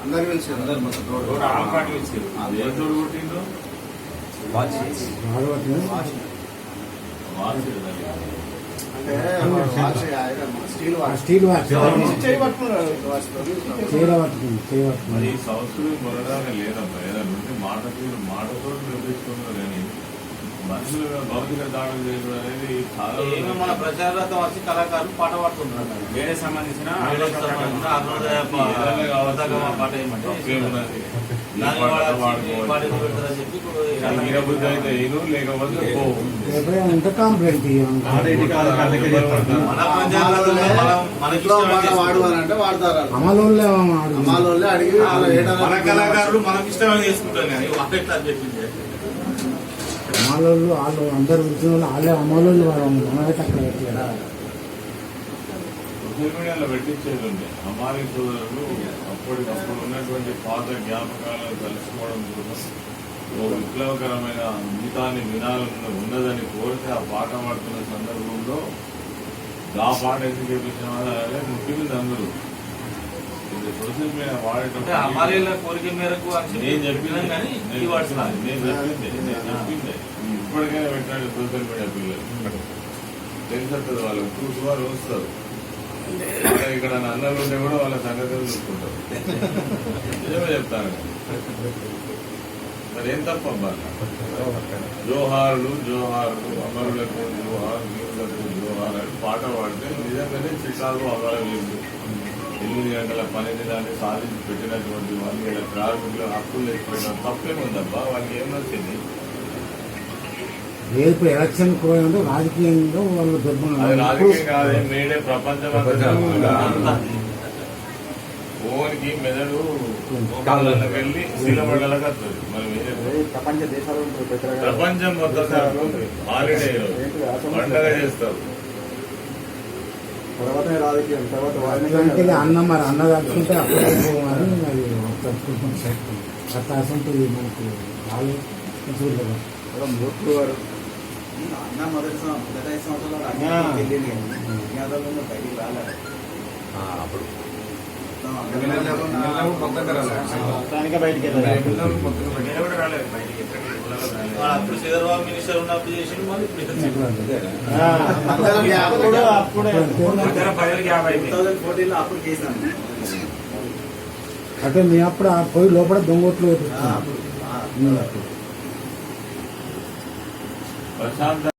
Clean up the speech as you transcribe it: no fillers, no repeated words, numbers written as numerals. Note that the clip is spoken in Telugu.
అందరు పిలిచి అందరు మొత్తం రోడ్ ఆపాటి పిలిచి ఏ రోడ్ కొట్టిండ్రు స్టీల్ వాచ్ మరి సంవత్సరం మొదలగా లేదమ్మా ఏదైనా ఉంటే మాటతో నిర్వహిస్తున్నారు కానీ మనుషులు భౌతిక దాడులు చేయడం అనేది చాలా మన ప్రచారత వచ్చి కళాకారులు పాట పాడుతున్నారు వేరే సంబంధించిన పాట బుద్ధి అయితే లేకపోతే కంప్లైంట్ వాడవాలంటే వాడతారు అమలు అడిగి మన కళాకారులు మనకి ఇష్టం చేసుకుంటాం కానీ వాళ్ళు ఎట్లా చెప్పింది అమలు వాళ్ళు అందరు వచ్చిన వాళ్ళు వాళ్ళే అమలు మనమైతే అక్కడ పెట్టలేదా సోషల్ మీడియాలో పెట్టించేది ఉంది అమ్మాయి సోదరులు అప్పటికప్పుడు ఉన్నటువంటి పాత జ్ఞాపకాలను తెలుసుకోవడం కోసం ఓ విప్లవకరమైన గీతాన్ని వినాలని ఉన్నదని కోరితే ఆ పాట పాడుతున్న సందర్భంలో ఆ పాట ఎందుకు చేపించిన వాళ్ళే ముఖ్యమంది అందరూ సోషల్ మీడియా వాడేటప్పుడు కోరిక మేరకు నేను చెప్పింది ఇప్పటికైనా పెట్టాడు సోషల్ మీడియా పిల్లలు తెలుస్తుంది వాళ్ళు చూసి వాళ్ళు వస్తారు ఇక్కడ అన్నలు ఉంటే కూడా వాళ్ళ సంగతులు చూసుకుంటారు నిజమే చెప్తాను మరి ఏం తప్పబ్బా జోహార్లు అమరులకు జోహార్ వీరులకు జోహార్ అని పాట పాడితే నిజంగానే చికాకు అవ్వలేదు 8 గంటల పనిని దాన్ని సాధించి పెట్టినటువంటి వాళ్ళు ఇలా కార్మికులు హక్కులు లేకపోయినా తప్పేముందబ్బా వాళ్ళకి ఏం నచ్చింది రేపు ఎలక్షన్ పోయినట్టు రాజకీయంగా వాళ్ళు రాజకీయం కాదే మేడే ప్రపంచం ఫోన్కి మెదడు వెళ్ళి శీలబడలకు వస్తుంది మనం ప్రపంచం మొత్తం హాలిడే పండగ చేస్తారు అన్న మరి అన్న తలుచుకుంటే అప్పుడు మరి ఉంటుంది మనకు అన్న మొదటి 5 సంవత్సరాలు బయటికి రాలేదు అప్పుడు అప్పుడు చంద్రబాబు మినిస్టర్ ఉన్నప్పుడు చేసి అప్పుడు చేశాను అంటే మీ అప్పుడు పోయి లోపల దొంగోట్లు ప్రశాంత్